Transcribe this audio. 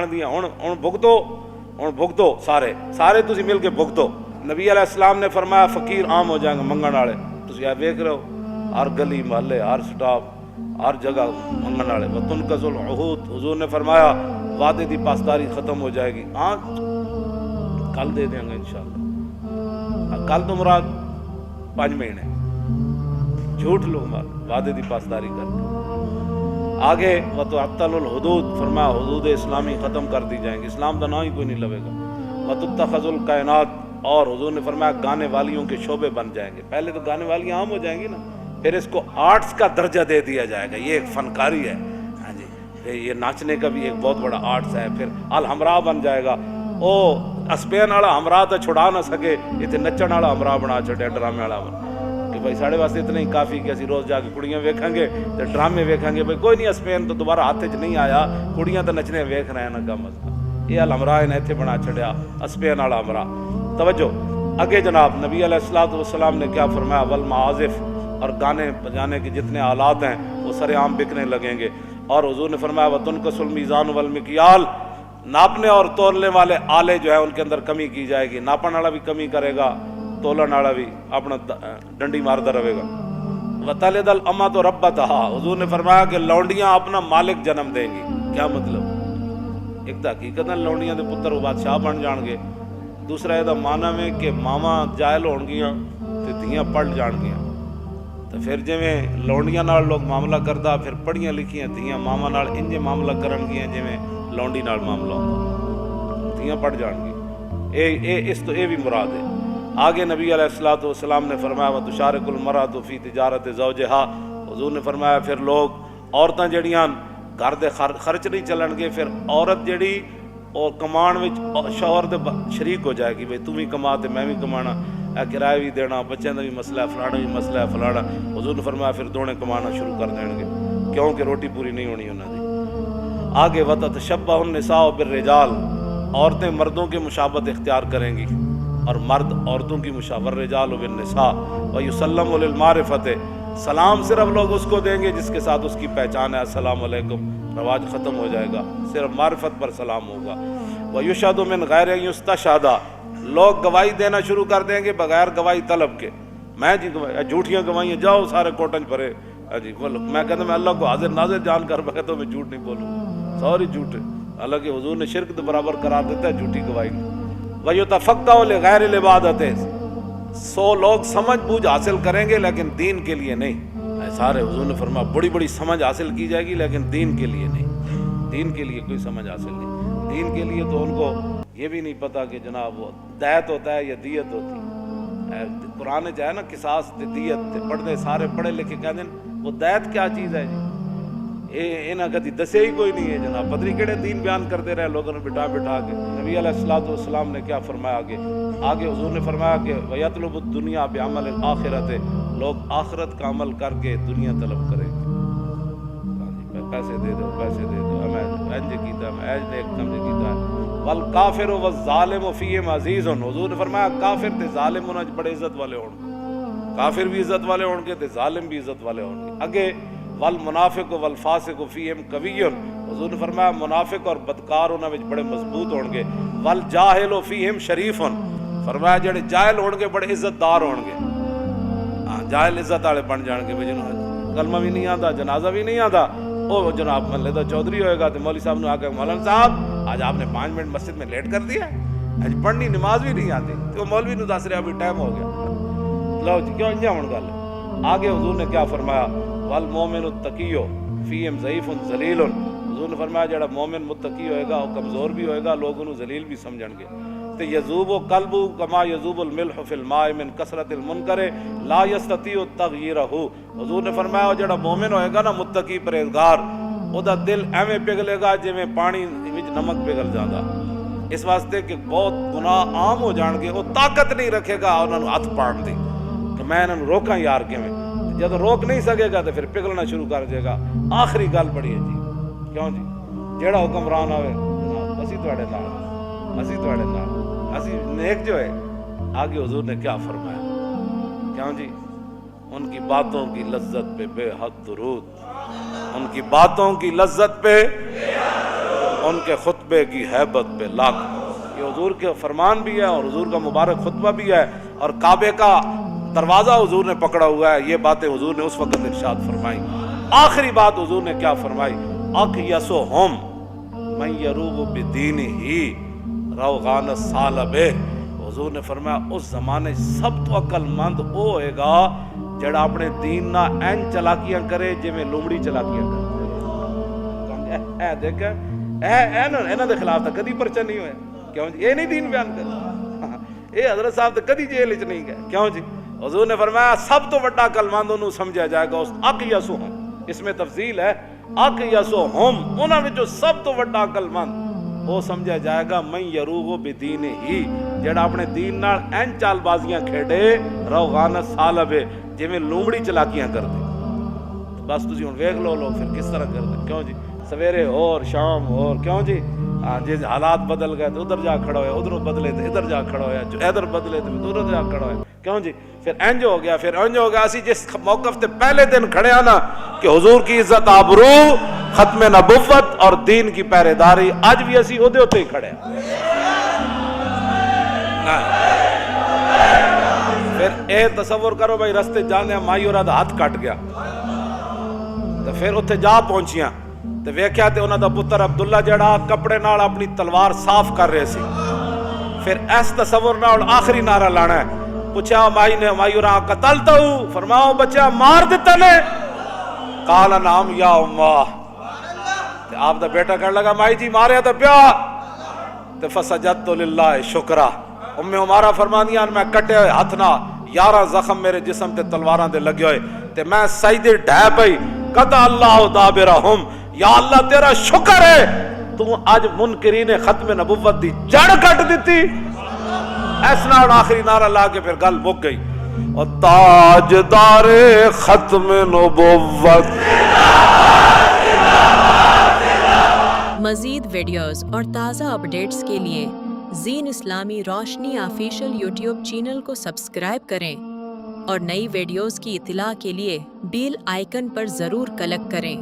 खाण दियां हुण भुगतो सारे तुसी मिल के भुगतो। नबी अलैहिस्सलाम ने फरमाया फकीर आम हो जाएंगे मंगण वाले। तुसी आ वेख रहे हो हर गली महल्ले हर स्टॉप हर जगह मंगण वाले। वतुनकज़ुल उहूद, हुजूर ने फरमाया वादे की पासदारी खत्म हो जाएगी। हाँ कल दे देंगे इंशाअल्लाह। कल तो मुराद 5 महीने झूठ लो माल वादे की पासदारी करके। आगे वतुअत्तलुल हुदूद, फरमाया हुदूद इस्लामी ख़त्म कर दी जाएंगी, इस्लाम का नाम ही कोई नहीं लवेगा। वतुत्तखज़ुल कायनात, और हुजूर ने फरमाया गाने वालियों के शोबे बन जाएंगे। पहले तो गाने वाली आम हो जाएंगी ना, फिर इसको आर्ट्स का दर्जा दे दिया जाएगा, ये एक फनकारी है। हाँ जी, फिर ये नाचने का भी एक बहुत बड़ा आर्ट्स है। फिर अल हमरा बन जाएगा। ओ स्पेन वाला हमरा तो छुड़ा ना सके, इतने नचण वाला हमरा बना छड़िया ड्रामे वाला कि भाई साढ़े वास्ते इतना ही काफ़ी कि असी रोज़ जाके कुड़ियाँ वेखेंगे तो ड्रामे वेखेंगे। भाई कोई नहीं स्पेन तो दोबारा हाथ च नहीं आया, कुड़ियाँ तो नचने वेख रहे हैं ना का मसला। ये अल हमरा इन्हें इतने बना छड़िया स्पेन वाला हमरा। तवज्जो आगे जनाब नबी अलैहिस्सलातु वस्सलाम ने क्या फरमाया, वल माज़िफ़, और गाने बजाने के जितने आलात हैं वो सरेआम बिकने लगेंगे। और हुजूर ने फरमाया वतुनकसुल मीज़ान वल मिक्याल, नापने और तोलने वाले आले जो है उनके अंदर कमी की जाएगी। नापन वाला भी कमी करेगा, तोलन वाला भी अपना डंडी मारता रहेगा। वतलिदल अम्मा तो रब्बतहा, हुजूर ने फरमाया कि लौंडियाँ अपना मालिक जन्म देंगी। क्या मतलब? एक तो हकीकत लौंडियाँ के पुत्र बादशाह बन जाएंगे, दूसरा यदा माना में कि मामा जायल होणगियां तो धियाँ पढ़ जाणगियां। तो फिर जिमें लौंडियां नाल लोग मामला करदा, फिर पढ़ियां लिखियां धियाँ मामा नाल इंजे मामला करनगियां जिमें लौंडी नाल मामला होंदा, धियाँ पढ़ जाणगियां। इस तो ये भी मुराद है। आगे नबी अलैहिस्सलातु वस्सलाम ने फरमाया व तुशारिकुल मरअतु फी तिजारत ज़ौजिहा, हुजूर ने फरमाया फिर लोग औरतां जड़ियां घर दे खर्च नहीं चलणगे, फिर औरत जड़ी और कमान में शौहर दे शरीक हो जाएगी। भाई तू भी कमा तो मैं भी कमाना, किराया भी देना, बच्चों का भी मसला है, फलाना भी मसला है फलाना। हुजूर ने फरमाया फिर दोने कमाना शुरू कर देंगे, क्योंकि रोटी पूरी नहीं होनी उन्होंने। आगे वततशब्बहुन निसाउ बिर्रिजाल, औरतें मर्दों की मुशाबत इख्तियार करेंगी और मर्द औरतों की मुशावर रिजाल बिन्निसा। व युसल्लमु लिल मारिफत, सलाम सिर्फ लोग उसको देंगे जिसके साथ उसकी पहचान है। अस्सलाम वालेकुम रवाज ख़त्म हो जाएगा, सिर्फ मारिफत पर सलाम होगा। व युशहदु मिन गैर युस्तशहदा, लोग गवाही देना शुरू कर देंगे बगैर गवाही तलब के। मैं जी झूठियाँ गवाहियाँ, जाओ सारे कोटन भरे जी बोलो। मैं कहता मैं अल्लाह को हाजिर नाजिर जान कर बगैर तो मैं झूठ नहीं बोलूँ, सॉरी झूठ। हालांकि हुजूर ने शिरक तो बराबर करार देता है झूठी गवाही। वयुतफक्कहु लिगैरिल इबादत, सो लोग समझ बूझ हासिल करेंगे लेकिन दीन के लिए नहीं। सारे हुजूर ने फरमाया बड़ी बड़ी समझ हासिल की जाएगी लेकिन दीन के लिए नहीं, दीन के लिए कोई समझ हासिल नहीं। दीन के लिए तो उनको ये भी नहीं पता कि जनाब वो दैत होता है या दियत होती है। कुरान चाहे ना किसास दियत पढ़ते सारे पढ़े लिखे कहते हैं वो दैत क्या चीज़ है जी, इन्हें कभी दसे ही कोई नहीं है जनाब। पता नहीं केड़े दीन बयान करते रहे लोगों ने बिठा बिठा के। नबी अलैहिस्सलातु वस्सलाम ने क्या फरमाया आगे हुजूर ने फरमाया कि वयतलुबुद दुनिया बिअमल आखिरत, लोग आखिरत का अमल करके दुनिया तलब करेंगे। पैसे दे दो मैं इंज कीता मैं इंज नेक काम कीता। वल काफिर व ज़ालिम फीहिम अज़ीज़ुन, हुजूर ने फरमाया काफिर ते ज़ालिम उन्हां बड़े इज्जत वाले होंगे, काफिर भी इज्जत वाले होंगे ते ज़ालिम भी इज्जत वाले होंगे। आगे वल मुनाफिक वल फासिक फीहिम कविय्युन, हुजूर ने फरमाया मुनाफिक और बदकार उन्हां विच बड़े मजबूत होंगे। वल जाहिल फीहिम शरीफुन, फरमाया जेड़े जाहिल होंगे बड़े इज्जतदार होंगे। हाँ जाहिल इज्जत वाले बन जाएंगे, भाई जिन्होंने कलमा भी नहीं आता जनाजा भी नहीं आता, वो जनाब महल्ले का चौधरी होएगा तो मौलवी साहब ने आकर मौलाना साहब आज आपने 5 मिनट मस्जिद में लेट कर दिया, आज पढ़नी नमाज भी नहीं आती, तो मौलवी ने दस रहा अभी टाइम हो गया। लो जी क्यों इंजा होने गल। आगे हुजूर ने क्या फरमाया वल मोमिनु तकियो फीहिम ज़ईफुन ज़लीलुन, हुजूर ने फरमाया जेड़ा मोमिन मुत्तकी होएगा वो कमज़ोर भी होएगा, लोग उन्हें ज़लील भी समझणगे। तो यज़ूबु क़ल्बु कमा यज़ूबुल मिल्हु फिल माए मिन कसरतिल मुनकर ला यस्ततिउ तग़यीरहु, हुजूर ने फरमाया वो जेड़ा मोमिन होएगा ना मुत्तकी परहेज़गार, ओदा दिल एवें पिघलेगा जिवें पानी विच नमक पिघल जाता। इस वास्ते कि बहुत गुनाह आम हो जाएंगे, वो ताकत नहीं रखेगा उन्होंने हथ पाड़ दी कि मैं इन्होंने रोका यार किवें। जब रोक नहीं सकेगा तो फिर पिघलना शुरू कर देगा। आखिरी गल बड़ी है जी, क्यों जी जेड़ा हुक्मरान आवे असी तुहाडे नाल, असी तुहाडे नाल, असी नेक जो है। आगे हुजूर ने क्या फरमाया, क्यों जी उनकी बातों की लज्जत पे बेहद दुरूद, उनकी बातों की लज्जत पे, उनके खुतबों خطبے کی हैबत पे लाख। یہ حضور کے فرمان بھی ہے اور حضور کا مبارک خطبہ بھی ہے، اور کعبے کا دروازہ حضور نے پکڑا ہوا ہے۔ یہ باتیں حضور نے اس وقت ارشاد فرمائی۔ آخری بات حضور نے کیا فرمائی؟ اقیسہم من یروغ بدینہ روغان الثعلب۔ حضور نے فرمایا اس زمانے سب تو عقل مند وہ ہوئے گا جڑا اپنے دین نہ این چلاکیاں کرے جویں لومڑی چلاکیاں کرے۔ اے دیکھ انہاں دے خلاف تو کدی پرچہ نہیں ہویا، کیوں جی؟ یہ نہیں دین بیان کرے، یہ حضرت صاحب تو کدی جیل وچ نہیں گئے، کیوں جی؟ حضور نے فرمایا سب تو بڑا عقل مند انہوں سمجھا جائے گا اس اقیسہم، اس میں تفصیل ہے، اقیسہم انہاں وچوں سب تو بڑا عقل مند وہ سمجھا جائے گا من یروغ بدینہ ہی، جڑا اپنے دین نال این چال بازیاں کھیڑے روغان الثعلب، جویں لومڑی چلاکیاں کردے۔ بس تسی ہن ویکھ لو لوگ پھر کس طرح کردے، کیوں جی؟ سویرے اور شام اور، کیوں جی؟ جی حالات بدل گئے تو ادھر جا کھڑا ہویا، ادھر بدلے تو ادھر جا کھڑا ہویا، جو ادھر بدلے تو ادھر جا کھڑا ہویا، کیوں جی؟ پھر انج ہو گیا، پھر انج ہو گیا۔ اسی جس موقف تے پہلے دن کھڑے ہیں نا کہ حضور کی عزت آبرو، ختم نبوت اور دین کی پہرے داری، اج بھی اسی اودے ہوتے ہی کھڑے ہیں۔ پھر اے تصور کرو بھائی رستے جانے مائی اور ہاتھ کٹ گیا تو پھر اتنے جا پہنچیاں تو ویکھیا تے انہاں دا پتر عبداللہ جڑا کپڑے نال اپنی تلوار صاف کر رہے سی۔ پھر اس تصور نال آخری نعرہ لانا ہے، پوچھا مائی نے مائی اور قتلتا ہوں، فرماؤ بچہ مار دیتا نے؟ قال نعم یا امہ، آپ دا بیٹا کہنے لگا مائی جی ماریا تو پیا، تو فسجدت للہ شکرہ۔ ام عمارہ فرمانیاں میں کٹے ہوئے ہاتھ نہ 11 زخم میرے جسم تے تلواراں دے لگے ہوئے تے میں سجدے ڈھے پئی، قطع اللہ دابرہم، یا اللہ تیرا شکر ہے تو آج منکرین ختم نبوت دی جڑ کٹ دیتی۔ اس نال آخری نعرہ لا کے پھر گل مک گئی، اور تاجدار ختم نبوت۔ مزید ویڈیوز اور تازہ اپڈیٹس کے لیے زین اسلامی روشنی آفیشیل یوٹیوب چینل کو سبسکرائب کریں اور نئی ویڈیوز کی اطلاع کے لیے بیل آئیکن پر ضرور کلک کریں۔